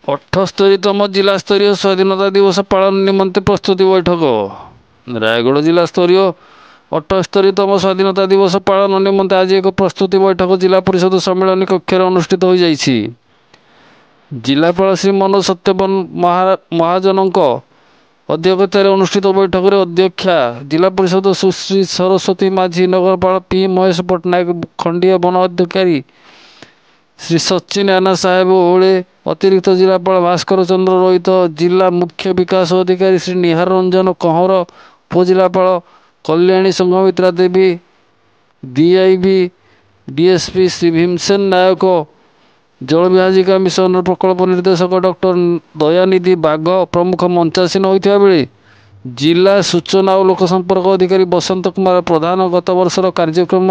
78तम जिला स्तरीय स्वाधीनता दिवस पालन निमंते प्रस्तुति बैठक। रायगढ़ जिला स्तरीय 78तम स्वाधीनता दिवस पालन निमंते आज एक प्रस्तुति बैठक जिला परिषद सम्मेलन कक्ष अनुष्ठित हो जाइछि। जिलापाल श्री मनोज सत्यवन महाजनक अध्यक्षतार अनुष्ठित बैठक में अध्यक्षा जिला परिषद सुश्री सरस्वती माझी, नगरपाल पी महेश पट्टनायक, खंडीय वन अधिकारी श्री सचिन आना साहेब ओले, अतिरिक्त जिलापाल भास्कर चंद्र रोहित, जिला मुख्य विकास अधिकारी श्री निहार रंजन कंवर, उपजिलापाल कल्याणी संघमित्रा देवी, डीआईबी डीएसपी श्री भीमसेन नायक, जल विभाजिका मिशन प्रकल्प निर्देशक डॉक्टर दयानिधि बाघ प्रमुख मंचासीन होता बेले जिला सूचना और लोकसंपर्क अधिकारी बसंत कुमार प्रधान गत वर्षर कार्यक्रम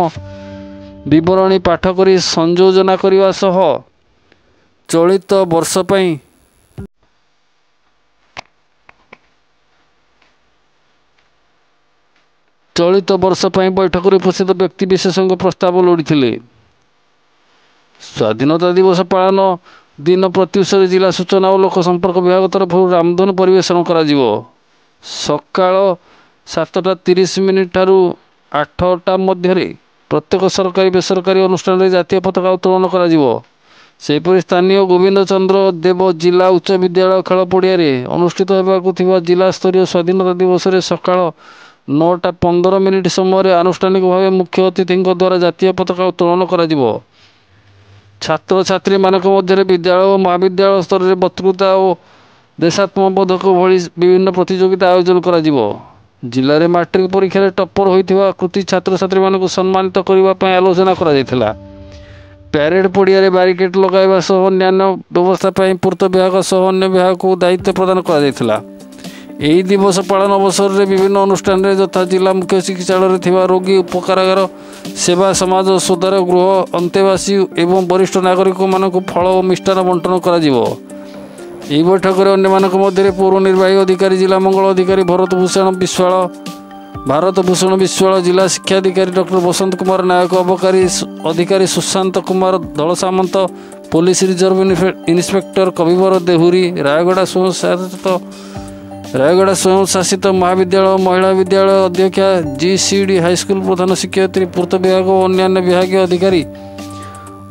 विवरणी पाठ करी संयोजना करने सह चलित वर्ष पई बैठक में उपस्थित व्यक्ति विशेषज्ञ प्रस्ताव लोड़ी। स्वाधीनता दिवस पालन दिन प्रत्युषे जिला सूचना और लोकसंपर्क विभाग तरफ रामधनु परिवेशन करा सकाळ 7:30 ठारू 8टा मध्य प्रत्येक सरकारी बेसरकारी अनुष्ठान में जातीय पताका उत्तोलन कर स्थानीय गोविंद चंद्र देव जिला उच्च विद्यालय खेल पड़िया अनुष्ठित होगा जिला स्तरीय स्वाधीनता दिवस में सकाळ 9:15 समय आनुष्ठानिक भाव मुख्य अतिथि द्वारा जातीय पताका उत्तोलन कर छात्र छात्री मानक मध्य विद्यालय और महाविद्यालय स्तर में वक्तृता और देशात्मबोधक भली विभिन्न प्रतियोगिता आयोजन करा जिले में मैट्रिक परीक्षा टप्पर होता कृति छात्र छात्री मानक सम्मानित करने आलोचना करा प्यारेड पड़िया बारिकेड लगाइबा सह अन्य व्यवस्था पूर्त विभाग सह अन्य विभाग को दायित्व प्रदान करा यही दिवस पालन अवसर में विभिन्न अनुष्ठान में यथा जिला मुख्य चिकित्सालय रोगी उपकारागार सेवा समाज सुधार गृह अंतेवासी एवं वरिष्ठ नागरिक मानक फल और मिष्टान बंटन कर बैठक में अन्य मध्य पौर निर्वाही अधिकारी जिला मंगल अधिकारी भारत भूषण विश्वाल जिला शिक्षाधिकारी डॉक्टर बसंत कुमार नायक अबकारी अधिकारी सुशांत कुमार दल सामंत पुलिस रिजर्व इन्स्पेक्टर कविवर देहुरी रायगढ़ स्वयं शासित महाविद्यालय महिला विद्यालय अध्यक्षा जीसीडी हाईस्कूल प्रधान शिक्षयित्री पूर्त विभाग और अन्य विभाग अधिकारी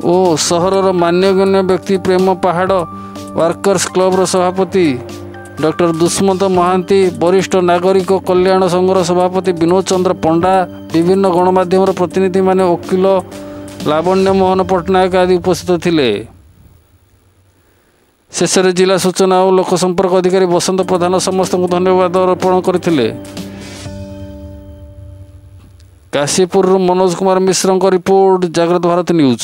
और सहरर मान्यगण्य व्यक्ति प्रेम पहाड़ वर्कर्स क्लब सभापति डॉक्टर दुष्मंत महांती, वरिष्ठ नागरिक कल्याण संघर सभापति विनोद चंद्र पंडा, विभिन्न गणमाध्यम प्रतिनिधि माने वकील लावण्य मोहन पट्टनायक आदि उपस्थित थिले। शेष जिला सूचना और लोकसंपर्क अधिकारी बसंत प्रधान समस्त को धन्यवाद अर्पण करथिले। काशीपुर मनोज कुमार मिश्र रिपोर्ट, जागृत भारत न्यूज।